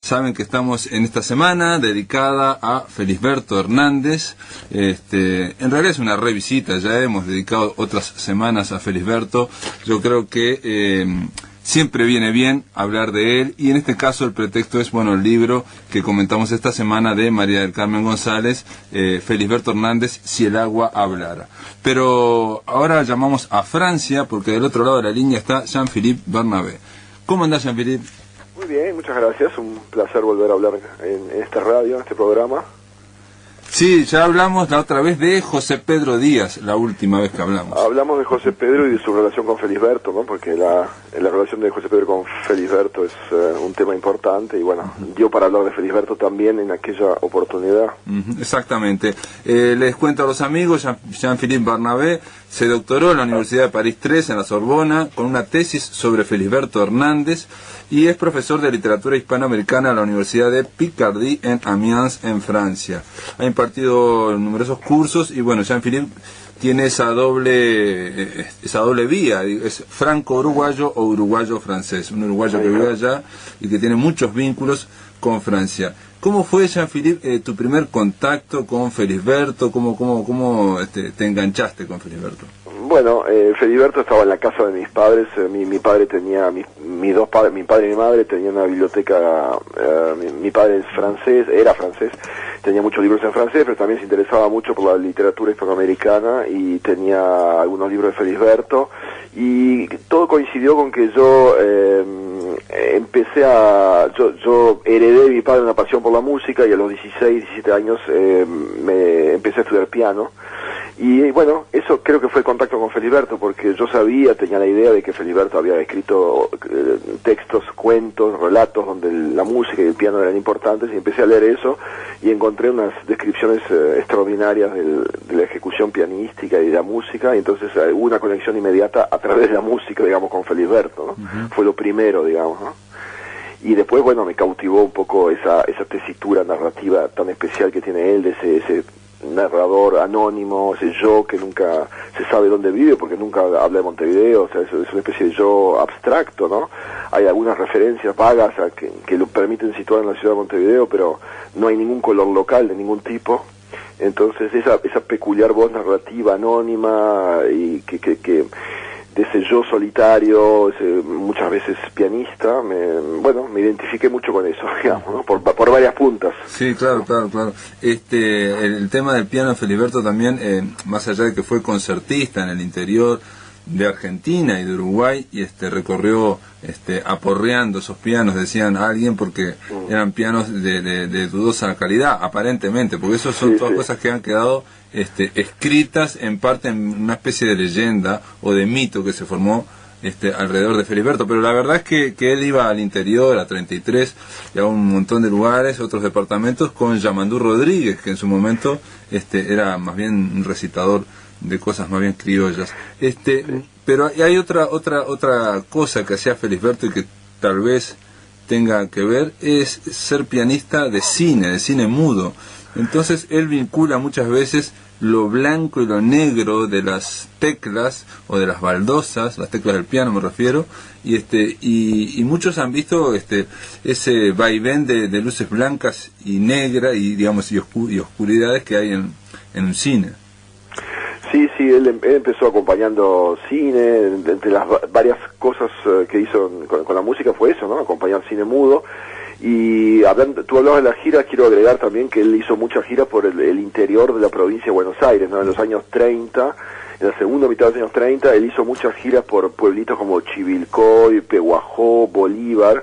Saben que estamos en esta semana dedicada a Felisberto Hernández. En realidad es una revisita, ya hemos dedicado otras semanas a Felisberto. Yo creo que siempre viene bien hablar de él, y en este caso el pretexto es, el libro que comentamos esta semana de María del Carmen González, Felisberto Hernández, Si el agua hablara. Pero ahora llamamos a Francia, porque del otro lado de la línea está Jean-Philippe Bernabé. ¿Cómo andás, Jean-Philippe? Muy bien, muchas gracias. Un placer volver a hablar en esta radio, en este programa. Sí, ya hablamos la otra vez de José Pedro Díaz, la última vez que hablamos. Hablamos de José Pedro y de su relación con Felisberto, ¿no? Porque la relación de José Pedro con Felisberto es un tema importante y dio para hablar de Felisberto también en aquella oportunidad. Exactamente. Les cuento a los amigos, Jean-Philippe Bernabé se doctoró en la Universidad de París III, en la Sorbona, con una tesis sobre Felisberto Hernández, y es profesor de literatura hispanoamericana en la Universidad de Picardie en Amiens, en Francia. Ha impartido numerosos cursos y Jean-Philippe tiene esa doble vía, es franco-uruguayo o uruguayo-francés, un uruguayo que vive allá y que tiene muchos vínculos con Francia. ¿Cómo fue, Jean-Philippe, tu primer contacto con Felisberto? ¿Cómo te enganchaste con Felisberto? Bueno, Felisberto estaba en la casa de mis padres. Mi padre tenía, mis dos padres, mi padre y mi madre tenían una biblioteca. Mi padre era francés, tenía muchos libros en francés, pero también se interesaba mucho por la literatura hispanoamericana y tenía algunos libros de Felisberto, y todo coincidió con que yo yo heredé de mi padre una pasión por la música, y a los 16, 17 años me empecé a estudiar piano. Y eso creo que fue el contacto con Felisberto, porque yo tenía la idea de que Felisberto había escrito textos, cuentos, relatos donde la música y el piano eran importantes, y empecé a leer eso y encontré unas descripciones extraordinarias de la ejecución pianística y de la música, y entonces hubo una conexión inmediata a través de la música, con Felisberto, ¿no? Fue lo primero, ¿no? Y después, me cautivó un poco esa tesitura narrativa tan especial que tiene él, de ese narrador anónimo, ese yo que nunca se sabe dónde vive porque nunca habla de Montevideo. O sea, es una especie de yo abstracto, ¿no? Hay algunas referencias vagas que lo permiten situar en la ciudad de Montevideo, pero no hay ningún color local de ningún tipo. Entonces esa peculiar voz narrativa anónima y que de ese yo solitario, muchas veces pianista, me identifiqué mucho con eso, ¿no? por varias puntas. Sí, claro. El tema del piano de Felisberto también, más allá de que fue concertista en el interior de Argentina y de Uruguay, y recorrió aporreando esos pianos, decían a alguien, porque eran pianos de dudosa calidad, aparentemente, porque eso son todas cosas que han quedado escritas en parte en una especie de leyenda o de mito que se formó alrededor de Felisberto. Pero la verdad es que él iba al interior, a 33 y a un montón de lugares, otros departamentos, con Yamandú Rodríguez, que en su momento era más bien un recitador de cosas más bien criollas. Pero hay otra cosa que hacía Felisberto y que tal vez tenga que ver, es ser pianista de cine mudo. Entonces él vincula muchas veces lo blanco y lo negro de las teclas o de las baldosas, las teclas del piano me refiero, y muchos han visto ese vaivén de luces blancas y negras y oscuridades que hay en un cine. Sí, él empezó acompañando cine. Entre las varias cosas que hizo con la música fue eso, ¿no? Acompañar cine mudo. Y tú hablabas de las giras, quiero agregar también que él hizo muchas giras por el interior de la provincia de Buenos Aires, ¿no? En los años 30, en la segunda mitad de los años 30, él hizo muchas giras por pueblitos como Chivilcoy, Peguajó, Bolívar,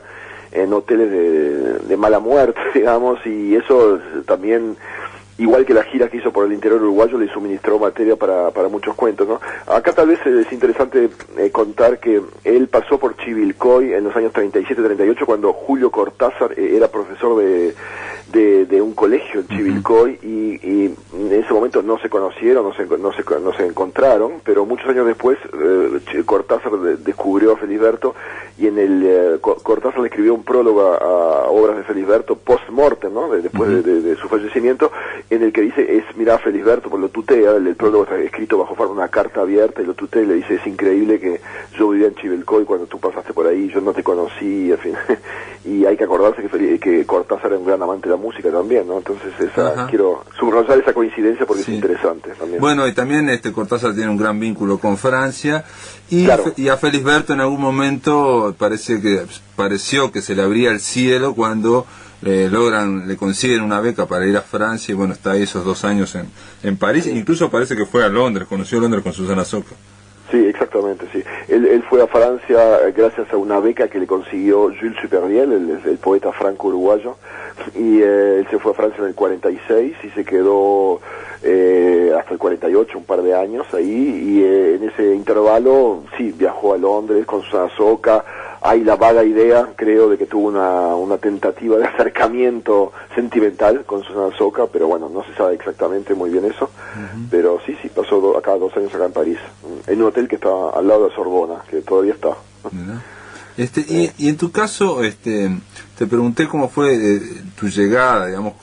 en hoteles de mala muerte, y eso también, igual que la gira que hizo por el interior uruguayo, le suministró materia para muchos cuentos, ¿no? Acá tal vez es interesante contar que él pasó por Chivilcoy en los años 37-38, cuando Julio Cortázar era profesor de un colegio en Chivilcoy, y en ese momento no se conocieron, no se encontraron, pero muchos años después Cortázar descubrió a Felisberto, y en el Cortázar le escribió un prólogo a obras de Felisberto post-mortem, ¿no? Después de su fallecimiento, en el que dice, mirá, Felisberto, pues lo tutea, el prólogo está escrito bajo forma de una carta abierta, y lo tutea y le dice, es increíble que yo vivía en Chivilcoy cuando tú pasaste por ahí, yo no te conocí, en fin. Y hay que acordarse que Cortázar era un gran amante de la música también, ¿no? Entonces quiero subrayar esa coincidencia porque es interesante también. Bueno, y también Cortázar tiene un gran vínculo con Francia, y, claro, y a Felisberto en algún momento pareció que se le abría el cielo cuando le consiguen una beca para ir a Francia, y bueno, está ahí esos 2 años en París, incluso parece que fue a Londres, conoció Londres con Susana Soca. Sí, exactamente, sí. Él fue a Francia gracias a una beca que le consiguió Jules Supervielle, el poeta franco-uruguayo, y él se fue a Francia en el 46 y se quedó hasta el 48, un par de años ahí, y en ese intervalo, sí, viajó a Londres con Susana Soca. Hay la vaga idea, creo, de que tuvo una tentativa de acercamiento sentimental con Susana Soca, pero bueno, no se sabe exactamente muy bien eso. Pero sí, pasó acá 2 años acá en París, en un hotel que está al lado de Sorbona, que todavía está. Y en tu caso, te pregunté cómo fue tu llegada, digamos,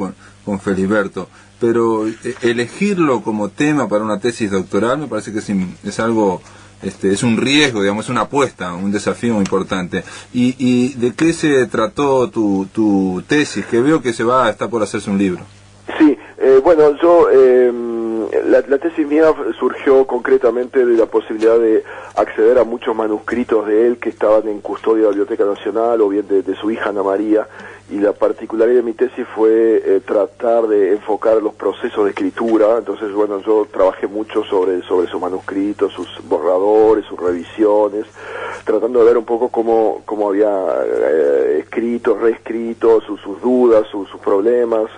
con Felisberto, pero elegirlo como tema para una tesis doctoral me parece que es algo... es un riesgo, digamos, es una apuesta, un desafío muy importante. ¿Y de qué se trató tu tesis? Que veo que está por hacerse un libro. Sí, bueno, yo, la tesis mía surgió concretamente de la posibilidad de acceder a muchos manuscritos de él que estaban en custodia de la Biblioteca Nacional, o bien de su hija Ana María, y la particularidad de mi tesis fue tratar de enfocar los procesos de escritura. Entonces, bueno, yo trabajé mucho sobre sus manuscritos, sus borradores, sus revisiones, tratando de ver un poco cómo había escrito, reescrito, sus dudas, sus problemas,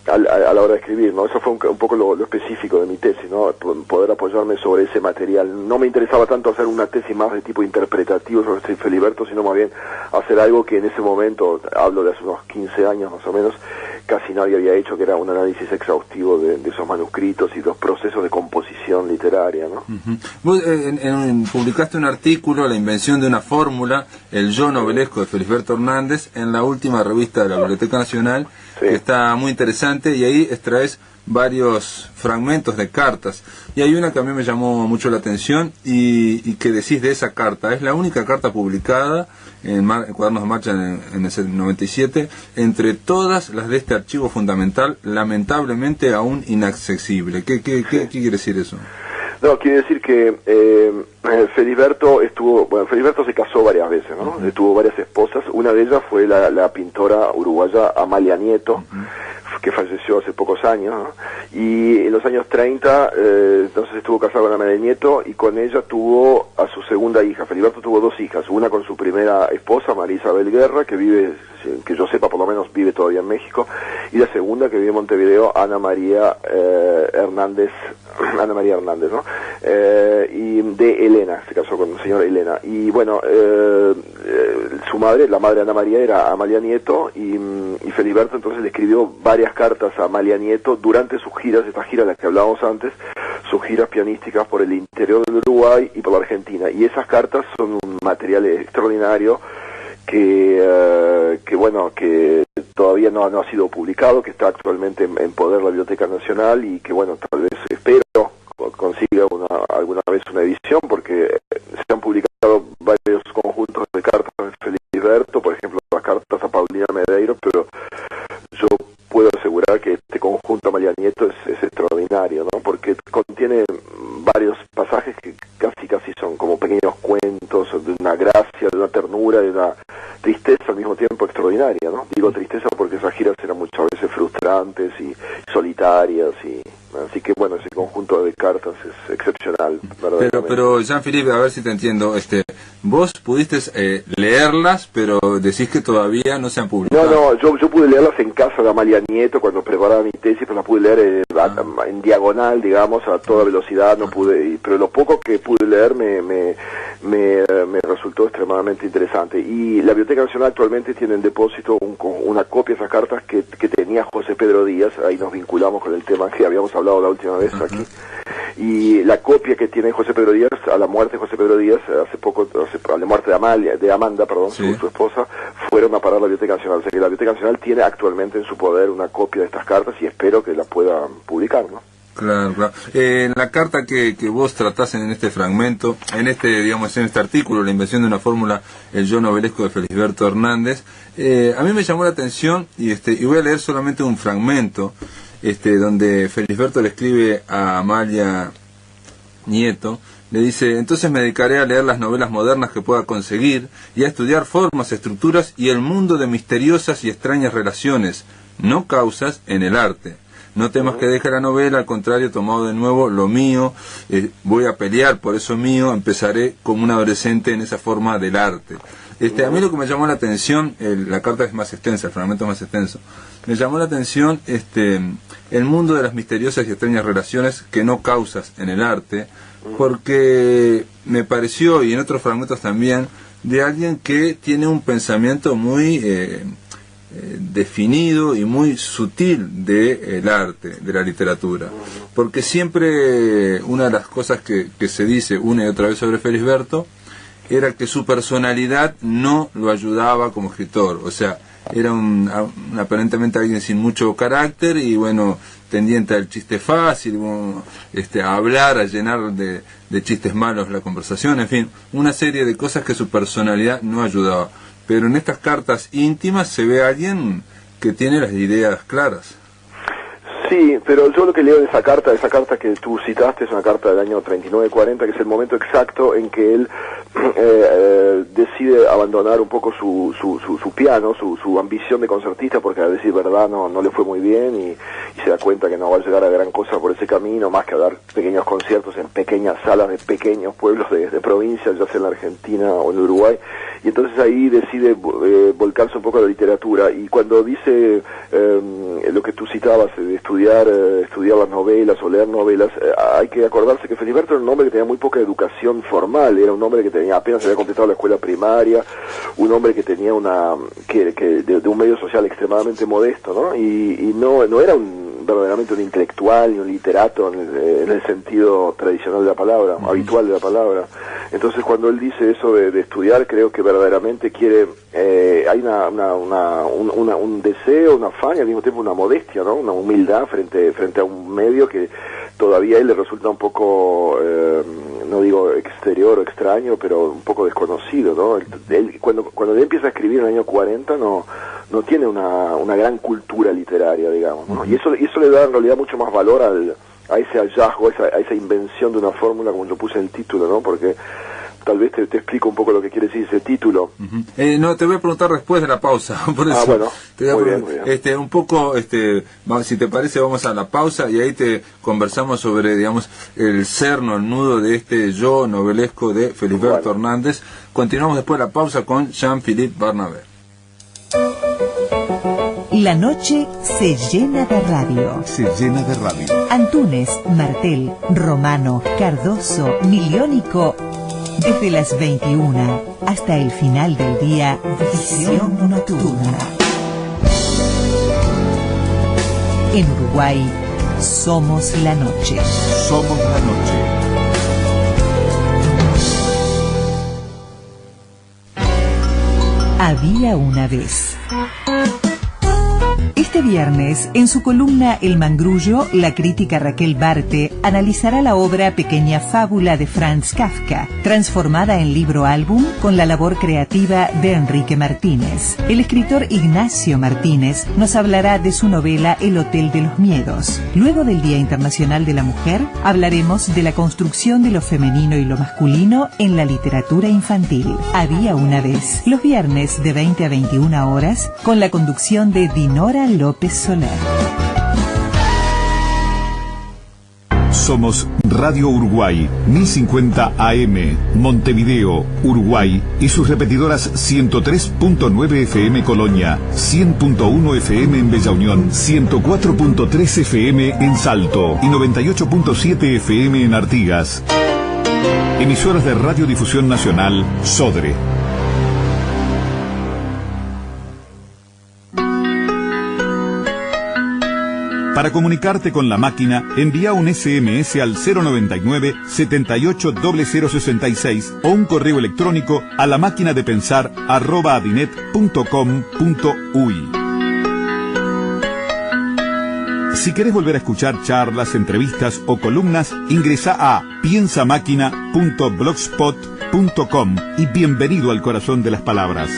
a la hora de escribir, ¿no? Eso fue un poco lo específico de mi tesis, ¿no? Poder apoyarme sobre ese material. No me interesaba tanto hacer una tesis más de tipo interpretativo sobre Felisberto, sino más bien hacer algo que en ese momento, hablo de hace unos 15 años más o menos, casi nadie había hecho, que era un análisis exhaustivo de esos manuscritos y los procesos de composición literaria, ¿no? Vos publicaste un artículo, La invención de una fórmula, el yo novelesco de Felisberto Hernández, en la última revista de la Biblioteca Nacional, que está muy interesante, y ahí extraes varios fragmentos de cartas, y hay una que a mí me llamó mucho la atención, y que decís de esa carta: es la única carta publicada en Cuadernos de Marcha en el 97, entre todas las de este archivo fundamental, lamentablemente aún inaccesible. ¿Qué quiere decir eso? No, quiere decir que Felisberto Felisberto se casó varias veces, ¿no? Tuvo varias esposas. Una de ellas fue la pintora uruguaya Amalia Nieto, que falleció hace pocos años, ¿no? Y en los años 30, entonces estuvo casado con Amalia Nieto, y con ella tuvo a su segunda hija. Felisberto tuvo 2 hijas, una con su primera esposa, María Isabel Guerra, que vive, que yo sepa por lo menos, vive todavía en México, y la segunda, que vive en Montevideo, Ana María Hernández, ¿no? Y de Elena, se casó con la señora Elena. Y bueno, su madre, la madre de Ana María, era Amalia Nieto, y Felisberto entonces le escribió varias cartas a Amalia Nieto durante sus giras, estas giras de las que hablábamos antes, sus giras pianísticas por el interior del Uruguay y por la Argentina. Y esas cartas son un material extraordinario que todavía no ha sido publicado, que está actualmente en poder de la Biblioteca Nacional, y que bueno, tal vez espero consiga alguna vez una edición, porque se han publicado varios conjuntos de cartas de Felisberto, por ejemplo las cartas a Paulina Medeiros, pero yo puedo asegurar que este conjunto Amalia Nieto es extraordinario, ¿no? Porque contiene varios pasajes que casi son como pequeños cuentos de una gracia, de una ternura, de una tristeza al mismo tiempo extraordinaria, ¿no? Digo tristeza porque esas giras eran muchas veces frustrantes y solitarias, y así que bueno, ese conjunto de cartas es excepcional, verdaderamente. Pero Jean-Philippe, a ver si te entiendo, vos pudiste leerlas, pero decís que todavía no se han publicado. No, yo pude leerlas en casa de Amalia Nieto cuando preparaba mi tesis, pero las pude leer en diagonal, digamos, a toda velocidad, no pude, pero lo poco que pude leer me resultó extremadamente interesante. Y la Biblioteca Nacional actualmente tiene en depósito una copia de esas cartas que tenía José Pedro Díaz, ahí nos vinculamos con el tema que habíamos hablado la última vez aquí. Y la copia que tiene José Pedro Díaz, a la muerte de José Pedro Díaz, a la muerte de Amanda, sí, su esposa, fueron a parar a la Biblioteca Nacional. O sea que la Biblioteca Nacional tiene actualmente en su poder una copia de estas cartas y espero que las puedan publicar, ¿no? Claro, claro. La carta que vos tratás en este fragmento, en este artículo, La invención de una fórmula, el yo novelesco de Felisberto Hernández, a mí me llamó la atención y voy a leer solamente un fragmento, donde Felisberto le escribe a Amalia Nieto, le dice: entonces me dedicaré a leer las novelas modernas que pueda conseguir y a estudiar formas, estructuras y el mundo de misteriosas y extrañas relaciones, no causas, en el arte. No temas que deje la novela, al contrario, tomado de nuevo lo mío, voy a pelear por eso mío, empezaré como un adolescente en esa forma del arte. A mí lo que me llamó la atención, la carta es más extensa, el fragmento es más extenso, me llamó la atención el mundo de las misteriosas y extrañas relaciones que no causas en el arte, porque me pareció, y en otros fragmentos también, de alguien que tiene un pensamiento muy definido y muy sutil del arte, de la literatura, porque siempre una de las cosas que se dice una y otra vez sobre Felisberto era que su personalidad no lo ayudaba como escritor, o sea, era aparentemente alguien sin mucho carácter y bueno, tendiente al chiste fácil, a hablar, a llenar de chistes malos la conversación, en fin, una serie de cosas que su personalidad no ayudaba. Pero en estas cartas íntimas se ve a alguien que tiene las ideas claras. Sí, pero yo lo que leo de esa carta que tú citaste, es una carta del año 39-40, que es el momento exacto en que él decide abandonar un poco su piano, su ambición de concertista, porque a decir verdad no le fue muy bien y se da cuenta que no va a llegar a gran cosa por ese camino, más que a dar pequeños conciertos en pequeñas salas de pequeños pueblos de provincia, ya sea en la Argentina o en Uruguay, y entonces ahí decide volcarse un poco a la literatura, y cuando dice lo que tú citabas, de estudiar las novelas o leer novelas, hay que acordarse que Felisberto era un hombre que tenía muy poca educación formal, era un hombre que apenas había completado la escuela primaria, un hombre que tenía de un medio social extremadamente modesto, ¿no? Y no era verdaderamente un intelectual ni un literato en el sentido tradicional de la palabra, habitual de la palabra. Entonces cuando él dice eso de estudiar, creo que verdaderamente quiere, hay un deseo, un afán y al mismo tiempo una modestia, ¿no? Una humildad frente a un medio que todavía a él le resulta un poco, no digo exterior o extraño, pero un poco desconocido, ¿no? Él, cuando él empieza a escribir en el año 40 no tiene una gran cultura literaria, digamos, ¿no? Y eso le da en realidad mucho más valor a ese hallazgo, a esa invención de una fórmula, como yo puse en el título, ¿no? Porque tal vez te explico un poco lo que quiere decir ese título. No, te voy a preguntar después de la pausa, por eso. Bueno, te voy a muy bien. Un poco, si te parece, vamos a la pausa y ahí te conversamos sobre, digamos, el cerno, el nudo de este yo novelesco de Felisberto Hernández. Continuamos después de la pausa con Jean-Philippe Barnabé. La noche se llena de radio. Se llena de radio. Antunes, Martel, Romano, Cardoso, Miliónico. Desde las 21 hasta el final del día, Visión Nocturna. En Uruguay, somos la noche. Somos la noche. Había una vez. Este viernes, en su columna El Mangrullo, la crítica Raquel Barte analizará la obra Pequeña Fábula de Franz Kafka, transformada en libro-álbum con la labor creativa de Enrique Martínez. El escritor Ignacio Martínez nos hablará de su novela El Hotel de los Miedos. Luego del Día Internacional de la Mujer, hablaremos de la construcción de lo femenino y lo masculino en la literatura infantil. Había una vez, los viernes de 20 a 21 horas, con la conducción de Dinora López Soler. Somos Radio Uruguay, 1050 AM, Montevideo, Uruguay, y sus repetidoras 103.9 FM Colonia, 100.1 FM en Bella Unión, 104.3 FM en Salto y 98.7 FM en Artigas. Emisoras de Radiodifusión Nacional, Sodre. Para comunicarte con la máquina, envía un SMS al 099 780066 o un correo electrónico a lamaquinadepensar@adinet.com.uy. Si querés volver a escuchar charlas, entrevistas o columnas, ingresa a piensamáquina.blogspot.com y bienvenido al corazón de las palabras.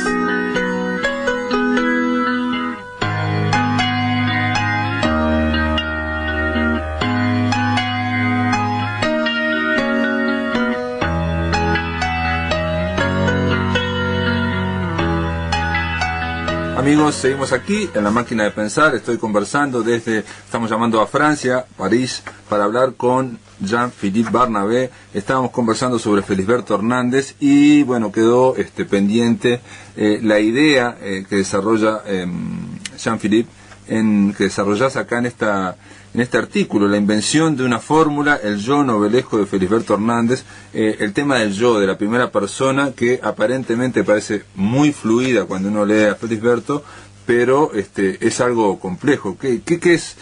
Amigos, seguimos aquí en la máquina de pensar. Estoy conversando estamos llamando a Francia, París, para hablar con Jean-Philippe Barnabé. Estábamos conversando sobre Felisberto Hernández y bueno, quedó pendiente la idea que desarrolla Jean-Philippe, que desarrollás acá en este artículo, la invención de una fórmula, el yo novelesco de Felisberto Hernández, el tema del yo, de la primera persona, que aparentemente parece muy fluida cuando uno lee a Felisberto, pero es algo complejo. ¿Qué es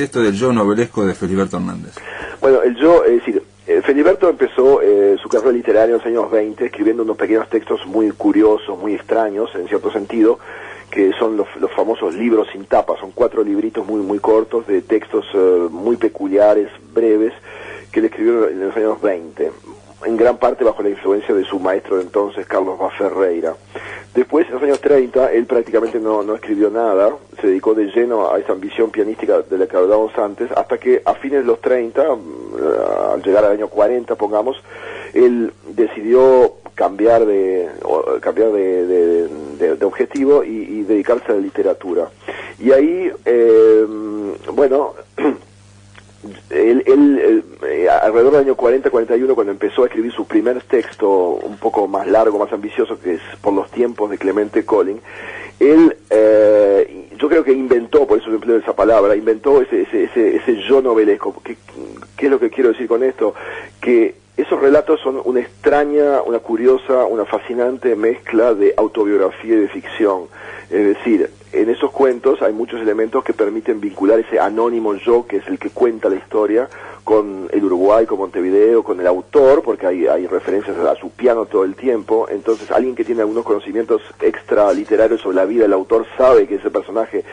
esto del yo novelesco de Felisberto Hernández? Bueno, el yo, es decir, Felisberto empezó su carrera literaria en los años 20 escribiendo unos pequeños textos muy curiosos, muy extraños, en cierto sentido, que son los famosos libros sin tapa. Son 4 libritos muy cortos de textos muy peculiares, breves, que él escribió en los años 20, en gran parte bajo la influencia de su maestro de entonces, Carlos Vaz Ferreira. Después, en los años 30, él prácticamente no escribió nada, se dedicó de lleno a esa ambición pianística de la que hablábamos antes, hasta que a fines de los 30, al llegar al año 40, pongamos, él decidió cambiar de objetivo y dedicarse a la literatura. Y ahí, bueno, él alrededor del año 40-41, cuando empezó a escribir su primer texto un poco más largo, más ambicioso, que es Por los tiempos de Clemente Collin, él, yo creo que inventó, por eso empleo esa palabra, inventó ese yo novelesco. ¿Qué es lo que quiero decir con esto? Que esos relatos son una extraña, una curiosa, una fascinante mezcla de autobiografía y de ficción. Es decir, en esos cuentos hay muchos elementos que permiten vincular ese anónimo yo, que es el que cuenta la historia, con el Uruguay, con Montevideo, con el autor, porque hay referencias a su piano todo el tiempo. Entonces, alguien que tiene algunos conocimientos extra literarios sobre la vida del autor sabe que ese personaje,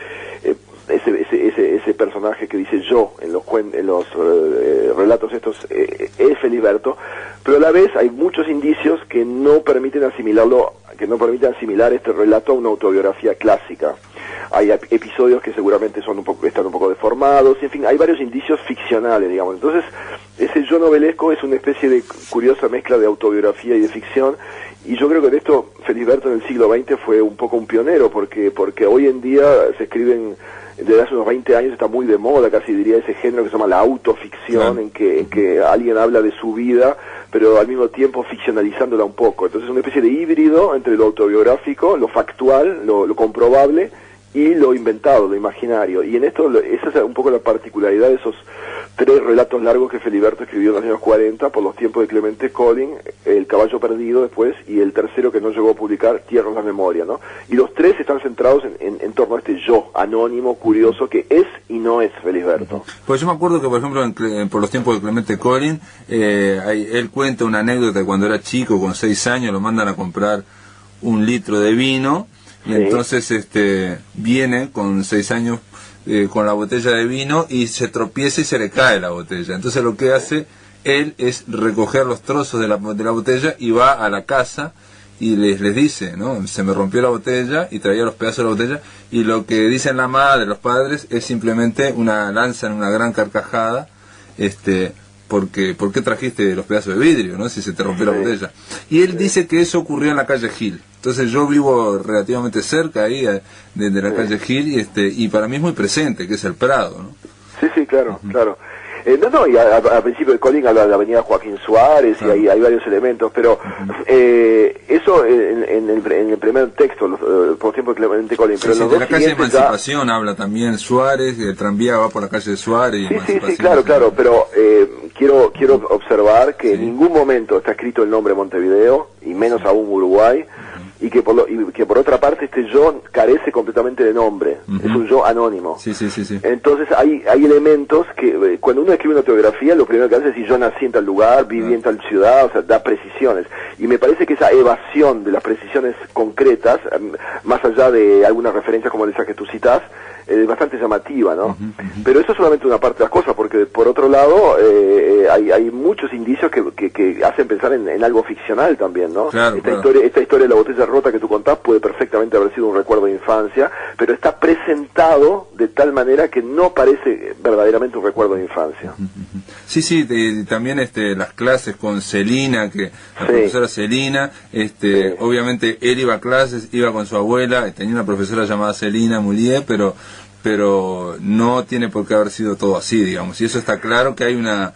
ese personaje que dice yo en los relatos estos es Felisberto, pero a la vez hay muchos indicios que no permiten asimilar este relato a una autobiografía clásica. Hay episodios que seguramente están un poco deformados, y en fin, hay varios indicios ficcionales, digamos. Entonces, ese yo novelesco es una especie de curiosa mezcla de autobiografía y de ficción, y yo creo que en esto Felisberto en el siglo XX fue un poco un pionero, porque hoy en día se escriben, desde hace unos 20 años está muy de moda, casi diría, ese género que se llama la autoficción, en que alguien habla de su vida, pero al mismo tiempo ficcionalizándola un poco. Entonces es una especie de híbrido entre lo autobiográfico, lo factual, lo comprobable, y lo inventado, lo imaginario. Y en esto, esa es un poco la particularidad de esos 3 relatos largos que Felisberto escribió en los años 40, Por los tiempos de Clemente Collin, El caballo perdido después, y el tercero que no llegó a publicar, Tierra en la memoria, ¿no? Y los 3 están centrados en torno a este yo anónimo, curioso, que es y no es Felisberto. Pues yo me acuerdo que, por ejemplo, Por los tiempos de Clemente Collin, él cuenta una anécdota de cuando era chico, con 6 años, lo mandan a comprar 1 litro de vino, y sí. Entonces viene con 6 años con la botella de vino y se tropieza y se le cae la botella. Entonces lo que hace él es recoger los trozos de la botella y va a la casa y les dice, ¿no? Se me rompió la botella, y traía los pedazos de la botella, y lo que dicen la madre, los padres, es simplemente lanzan una gran carcajada, ¿por qué trajiste los pedazos de vidrio, no? Si se te rompió la botella. Y él dice que eso ocurrió en la calle Gil. Entonces yo vivo relativamente cerca ahí de la calle Gil, y para mí es muy presente, que es el Prado, ¿no? Sí, claro, claro. Y al principio de Colin habla de la avenida Joaquín Suárez, y hay varios elementos, pero eso en el primer texto, por tiempo de Clemente Colin. Pero de la calle de Emancipación habla también Suárez, el tranvía va por la calle de Suárez. Sí, claro, pero quiero observar que en ningún momento está escrito el nombre Montevideo, y menos aún Uruguay, y que por otra parte este yo carece completamente de nombre, es un yo anónimo. Sí. Entonces hay elementos que cuando uno escribe una autobiografía, lo primero que hace es decir yo nací en tal lugar, viví en tal ciudad, o sea, da precisiones, y me parece que esa evasión de las precisiones concretas, más allá de algunas referencias como esa que tú citas, es bastante llamativa, ¿no? Pero eso es solamente una parte de las cosas, porque por otro lado hay muchos indicios que hacen pensar en algo ficcional también, ¿no? Esta historia de la botella rota que tú contás puede perfectamente haber sido un recuerdo de infancia, pero está presentado de tal manera que no parece verdaderamente un recuerdo de infancia. Sí, también las clases con Celina, la profesora Celina, obviamente él iba a clases, iba con su abuela, tenía una profesora llamada Celina Moulier, pero no tiene por qué haber sido todo así, digamos, y eso está claro, que hay una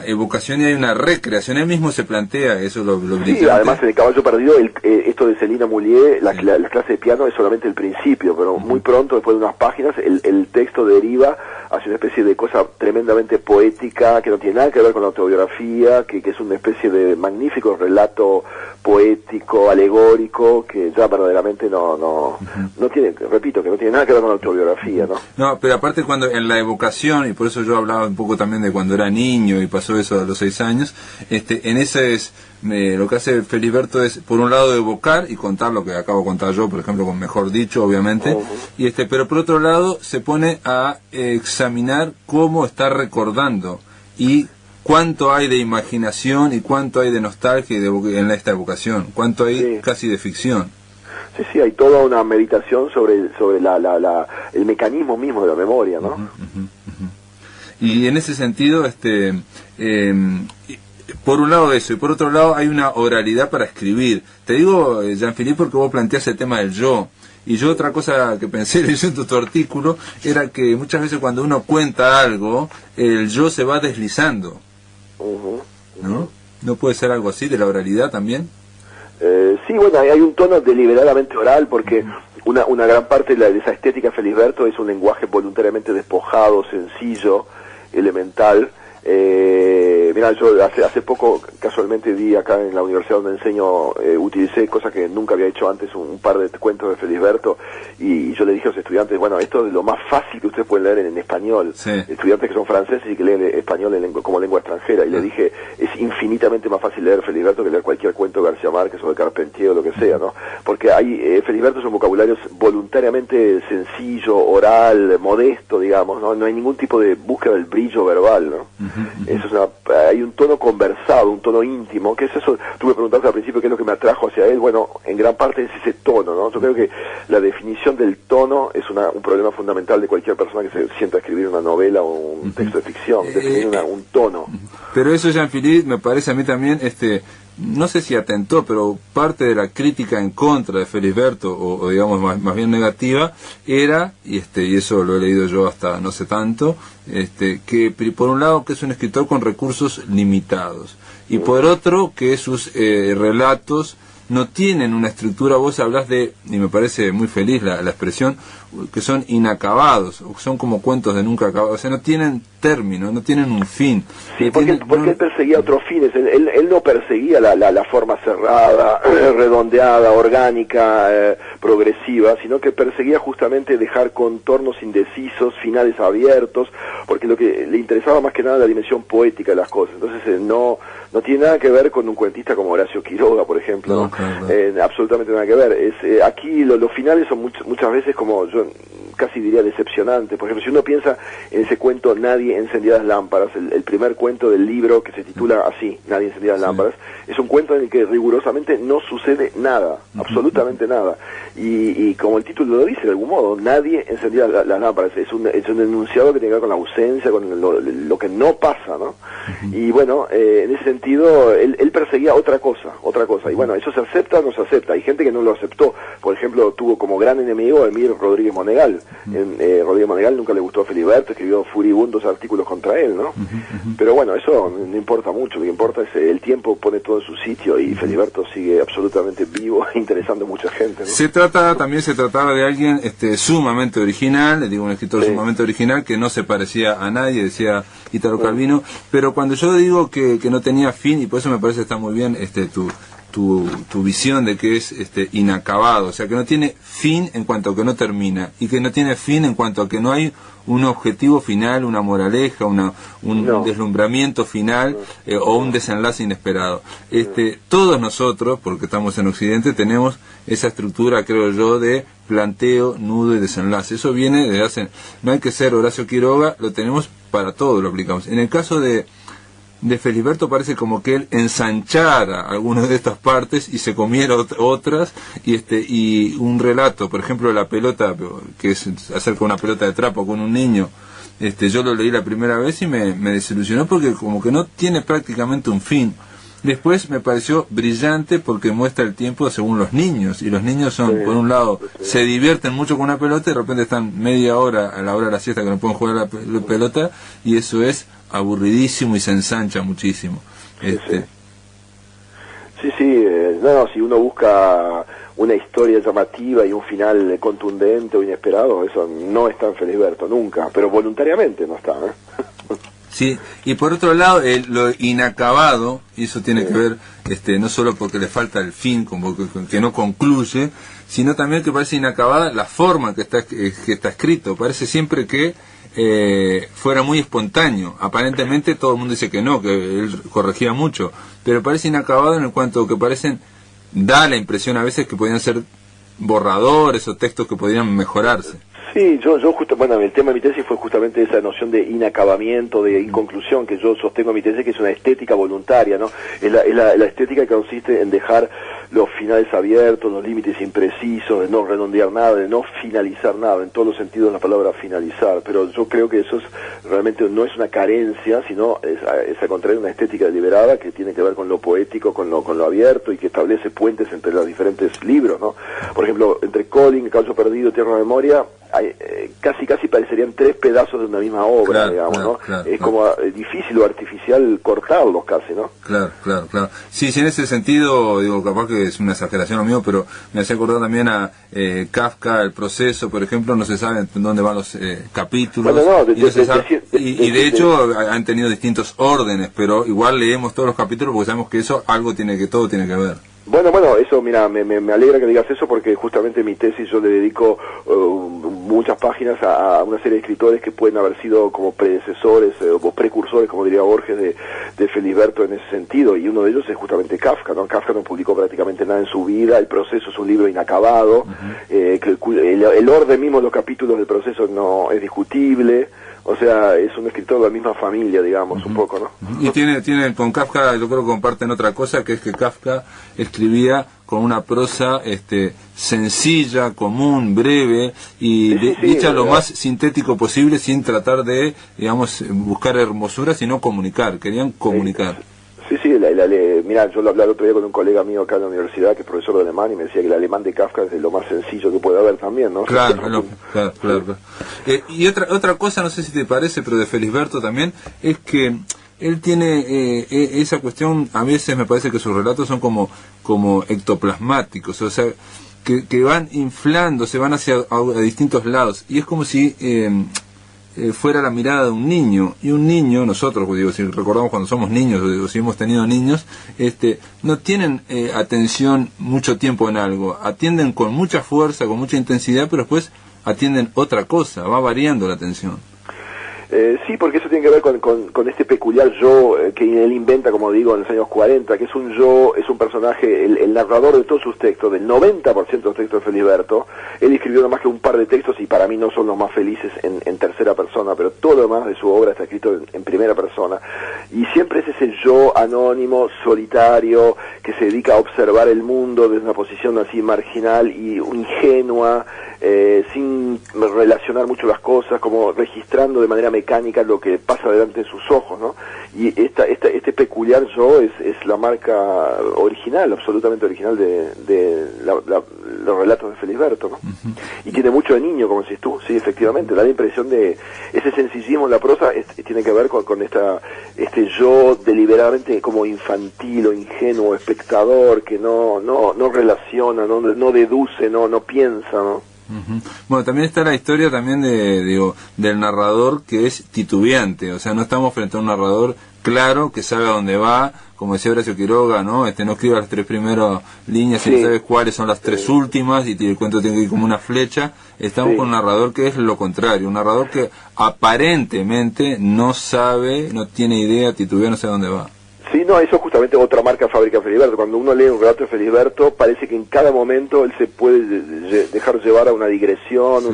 evocación y hay una recreación. Él mismo se plantea eso, lo brillante. Sí, además en El caballo perdido, esto de Celina Moulier, la clase de piano es solamente el principio, pero muy pronto, después de unas páginas, el texto deriva hacia una especie de cosa tremendamente poética, que no tiene nada que ver con la autobiografía, que es una especie de magnífico relato poético, alegórico, que ya verdaderamente no tiene, repito, que no tiene nada que ver con la autobiografía, ¿no? No, pero aparte cuando en la evocación, y por eso yo hablaba un poco también de cuando era niño y pasó eso a los 6 años, en ese es lo que hace Felisberto es, por un lado, evocar y contar lo que acabo de contar yo, por ejemplo, con Mejor Dicho, obviamente, y pero por otro lado se pone a examinar cómo está recordando y cuánto hay de imaginación y cuánto hay de nostalgia en esta evocación, cuánto hay casi de ficción. Sí, hay toda una meditación sobre el mecanismo mismo de la memoria, ¿no? Y en ese sentido, por un lado eso, y por otro lado hay una oralidad para escribir. Te digo, Jean-Philippe, porque vos planteás el tema del yo. Y yo otra cosa que pensé leyendo tu artículo era que muchas veces cuando uno cuenta algo, el yo se va deslizando. ¿No? ¿No puede ser algo así de la oralidad también? Sí, bueno, hay un tono deliberadamente oral, porque una gran parte de esa estética Felisberto es un lenguaje voluntariamente despojado, sencillo, elemental. Mira, yo hace poco casualmente vi acá en la universidad donde enseño, utilicé cosa que nunca había hecho antes, un par de cuentos de Felisberto, y yo le dije a los estudiantes, bueno, esto es lo más fácil que ustedes pueden leer en español, estudiantes que son franceses y que leen español como lengua extranjera, y le dije, es infinitamente más fácil leer Felisberto que leer cualquier cuento de García Márquez o de Carpentier o lo que sea, ¿no? Porque Felisberto es un vocabulario voluntariamente sencillo, oral, modesto, digamos, ¿no? No hay ningún tipo de búsqueda del brillo verbal, ¿no? Eso es hay un tono conversado, un tono íntimo, que es eso. Tú me preguntaste al principio qué es lo que me atrajo hacia él. Bueno, en gran parte es ese tono, ¿no? Yo creo que la definición del tono es un problema fundamental de cualquier persona que se sienta a escribir una novela o un texto de ficción, definir un tono. Pero eso, Jean-Philippe, me parece a mí también, no sé si atentó, pero parte de la crítica en contra de Felisberto, o digamos más bien negativa, era, y eso lo he leído yo hasta no sé tanto, que por un lado que es un escritor con recursos limitados, y por otro que sus relatos no tienen una estructura. Vos hablas de, y me parece muy feliz la expresión, que son inacabados, o son como cuentos de nunca acabados, o sea, no tienen término, no tienen un fin. Sí, porque él perseguía otros fines, él no perseguía la forma cerrada, redondeada, orgánica, progresiva, sino que perseguía justamente dejar contornos indecisos, finales abiertos, porque lo que le interesaba más que nada la dimensión poética de las cosas. Entonces no tiene nada que ver con un cuentista como Horacio Quiroga, por ejemplo, ¿no? Claro. Absolutamente nada que ver. Aquí los finales son muchas veces, como yo casi diría, decepcionantes. Por ejemplo, si uno piensa en ese cuento Nadie encendía las lámparas, el primer cuento del libro que se titula así, Nadie encendía las lámparas, es un cuento en el que rigurosamente no sucede nada, absolutamente nada. Y como el título lo dice, de algún modo, nadie encendía las lámparas. Es un enunciado que tiene que ver con la ausencia, con lo que no pasa, ¿no? Y bueno, en ese sentido, él perseguía otra cosa. Y bueno, eso se acepta o no se acepta. Hay gente que no lo aceptó. Por ejemplo, tuvo como gran enemigo a Emir Rodríguez Monegal, Rodríguez Monegal nunca le gustó a Feliberto, escribió furibundos artículos contra él, ¿no? Pero bueno, eso no importa mucho, lo que importa es el tiempo pone todo en su sitio y Feliberto sigue absolutamente vivo e interesando a mucha gente, ¿no? También se trataba de alguien sumamente original, le digo un escritor sumamente original, que no se parecía a nadie, decía Ítalo Calvino, pero cuando yo digo que no tenía fin, y por eso me parece que está muy bien tu visión de que es inacabado, o sea que no tiene fin en cuanto a que no termina, y que no tiene fin en cuanto a que no hay un objetivo final, una moraleja, un deslumbramiento final o un desenlace inesperado. Todos nosotros, porque estamos en Occidente, tenemos esa estructura, creo yo, de planteo, nudo y desenlace. Eso viene desde hace... No hay que ser Horacio Quiroga, lo tenemos para todo, lo aplicamos. En el caso de Feliberto parece como que él ensanchara algunas de estas partes y se comiera otras, y un relato, por ejemplo, la pelota, que es acerca de una pelota de trapo con un niño, yo lo leí la primera vez y me desilusionó porque como que no tiene prácticamente un fin. Después me pareció brillante porque muestra el tiempo según los niños, y los niños son, por un lado, se divierten mucho con una pelota y de repente están media hora a la hora de la siesta que no pueden jugar la pelota, y eso es aburridísimo y se ensancha muchísimo. Si uno busca una historia llamativa y un final contundente o inesperado, eso no está en Feliberto nunca, pero voluntariamente no está, Sí, y por otro lado, lo inacabado, y eso tiene que ver no solo porque le falta el fin, como que no concluye, sino también que parece inacabada la forma que está escrito. Parece siempre que fuera muy espontáneo. Aparentemente todo el mundo dice que no, que él corregía mucho, pero parece inacabado en cuanto que da la impresión a veces que podían ser borradores o textos que podrían mejorarse. Sí, yo el tema de mi tesis fue justamente esa noción de inacabamiento, de inconclusión, que yo sostengo en mi tesis, que es una estética voluntaria, ¿no? Es la estética que consiste en dejar los finales abiertos, los límites imprecisos, de no redondear nada, de no finalizar nada, en todos los sentidos de la palabra finalizar. Pero yo creo que eso realmente no es una carencia, sino es al contrario una estética deliberada que tiene que ver con lo poético, con lo abierto, y que establece puentes entre los diferentes libros, ¿no? Por ejemplo, entre Colin, Caballo Perdido, Tierra de Memoria, casi parecerían tres pedazos de una misma obra, ¿no? Es como difícil o artificial cortarlos casi, ¿no? Claro. Sí, en ese sentido, digo, capaz que es una exageración lo mío, pero me hace acordar también a Kafka, El Proceso, por ejemplo, no se sabe en dónde van los capítulos, y de hecho han tenido distintos órdenes, pero igual leemos todos los capítulos porque sabemos que todo tiene que ver. Bueno, eso, mira, me alegra que digas eso, porque justamente en mi tesis yo le dedico muchas páginas a una serie de escritores que pueden haber sido como predecesores o precursores, como diría Borges, de Feliberto en ese sentido, y uno de ellos es justamente Kafka, ¿no? Kafka no publicó prácticamente nada en su vida. El Proceso es un libro inacabado, el orden mismo de los capítulos del Proceso no es discutible. O sea, es un escritor de la misma familia, digamos, un poco, ¿no? Y tiene con Kafka, yo creo que comparten otra cosa, que es que Kafka escribía con una prosa sencilla, común, breve, y dicha lo más sintético posible, sin tratar de, digamos, buscar hermosura, sino comunicar. Querían comunicar. Sí, mira, yo lo hablaba el otro día con un colega mío acá en la universidad, que es profesor de alemán, y me decía que el alemán de Kafka es de lo más sencillo que puede haber también, ¿no? Claro. Y otra cosa, no sé si te parece, pero de Felisberto también, es que él tiene esa cuestión, a veces me parece que sus relatos son como ectoplasmáticos, o sea, que van inflando, se van hacia a distintos lados, y es como si fuera la mirada de un niño, y un niño, nosotros, digo, si recordamos cuando somos niños, o si hemos tenido niños, no tienen atención mucho tiempo en algo, atienden con mucha fuerza, con mucha intensidad, pero después atienden otra cosa, va variando la atención. Sí, porque eso tiene que ver con este peculiar yo que él inventa, como digo, en los años 40, que es un yo, es un personaje, el narrador de todos sus textos, del 90% de los textos de Feliberto. Él escribió nada más que un par de textos, y para mí no son los más felices en tercera persona, pero todo lo demás de su obra está escrito en primera persona. Y siempre es ese yo anónimo, solitario, que se dedica a observar el mundo desde una posición así marginal y ingenua, sin relacionar mucho las cosas, como registrando de manera mecánica lo que pasa delante de sus ojos, ¿no? Y este peculiar yo es la marca original, absolutamente original de los relatos de Felisberto, ¿no? Y tiene mucho de niño, como decís tú, sí, efectivamente, da la impresión de ese sencillismo en la prosa tiene que ver con este yo deliberadamente como infantil o ingenuo espectador que no relaciona, no deduce, no piensa, ¿no? Bueno, también está la historia también del narrador que es titubeante, o sea, no estamos frente a un narrador claro que sabe a dónde va, como decía Horacio Quiroga, ¿no? No escriba las 3 primeras líneas y no sabes cuáles son las 3 últimas y el cuento tiene que ir como una flecha. Estamos con un narrador que es lo contrario, un narrador que aparentemente no sabe, no tiene idea, titubea, no sabe a dónde va. Sí, no, eso es justamente otra marca fábrica de Felisberto. Cuando uno lee un relato de Felisberto, parece que en cada momento él se puede dejar llevar a una digresión,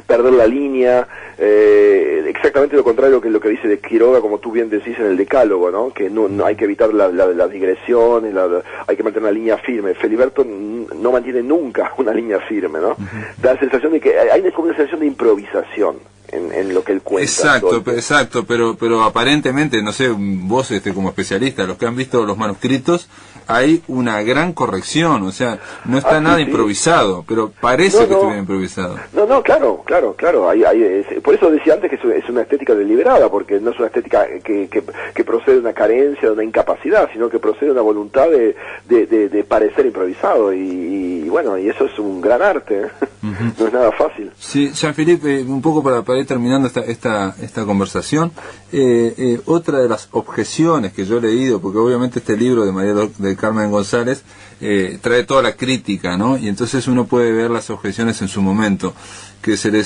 perder la línea, exactamente lo contrario que lo que dice de Quiroga, como tú bien decís en el Decálogo, ¿no? Que no hay que evitar la digresión, hay que mantener una línea firme. Felisberto no mantiene nunca una línea firme, ¿no? Da la sensación de que hay como una sensación de improvisación en lo que él cuenta. Exacto, pero aparentemente, no sé, vos como especialista, los que han visto los manuscritos, hay una gran corrección, o sea, no está nada improvisado, pero parece que estuviera improvisado. No, claro, por eso decía antes que es una estética deliberada, porque no es una estética que procede de una carencia, de una incapacidad, sino que procede de una voluntad de parecer improvisado, y bueno, y eso es un gran arte, ¿eh? No es nada fácil. Sí, Jean-Philippe, un poco para ir terminando esta conversación, otra de las objeciones que yo he leído, porque obviamente este libro de María del Carmen González trae toda la crítica, ¿no? Y entonces uno puede ver las objeciones en su momento, que se le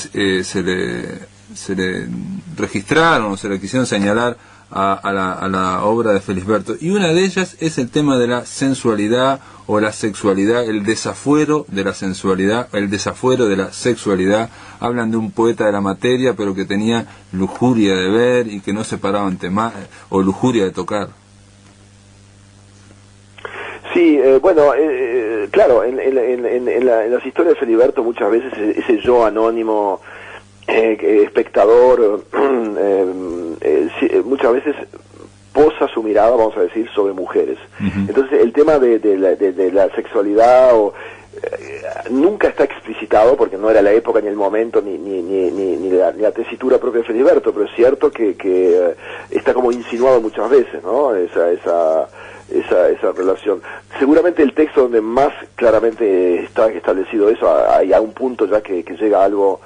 registraron o se le quisieron señalar a la obra de Felisberto, y una de ellas es el tema de la sensualidad o la sexualidad, el desafuero de la sensualidad, el desafuero de la sexualidad. Hablan de un poeta de la materia, pero que tenía lujuria de ver y que no se paraba ante más, o lujuria de tocar. Sí, claro, en las historias de Felisberto muchas veces ese yo anónimo, espectador, muchas veces posa su mirada, vamos a decir, sobre mujeres. Entonces el tema de la sexualidad nunca está explicitado, porque no era la época ni el momento ni la tesitura propia de Felisberto, pero es cierto que está como insinuado muchas veces, ¿no? Esa relación. Seguramente el texto donde más claramente está establecido eso, hay a un punto ya que llega a algo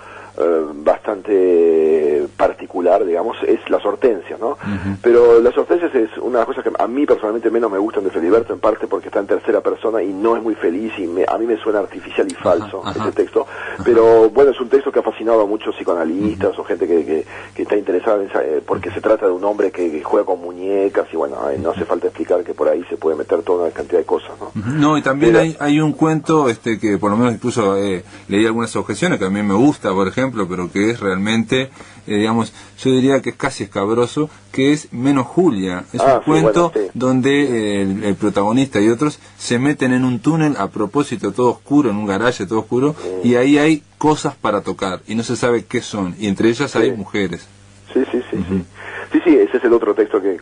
bastante particular, digamos, es las hortensias, ¿no? Pero las hortensias es una cosa que a mí personalmente menos me gustan de Felisberto, en parte porque está en tercera persona y no es muy feliz, y a mí me suena artificial y falso ese texto, pero bueno, es un texto que ha fascinado a muchos psicoanalistas o gente que está interesada porque se trata de un hombre que juega con muñecas, y bueno, no hace falta explicar que por ahí se puede meter toda una cantidad de cosas, ¿no? No, y también hay un cuento que por lo menos incluso leí algunas objeciones que a mí me gusta, por ejemplo, pero que es realmente, digamos, yo diría que es casi escabroso, que es Menos Julia. Es un cuento donde el protagonista y otros se meten en un túnel a propósito, todo oscuro, en un garaje todo oscuro, y ahí hay cosas para tocar y no se sabe qué son, y entre ellas hay mujeres. Sí, ese es el otro texto que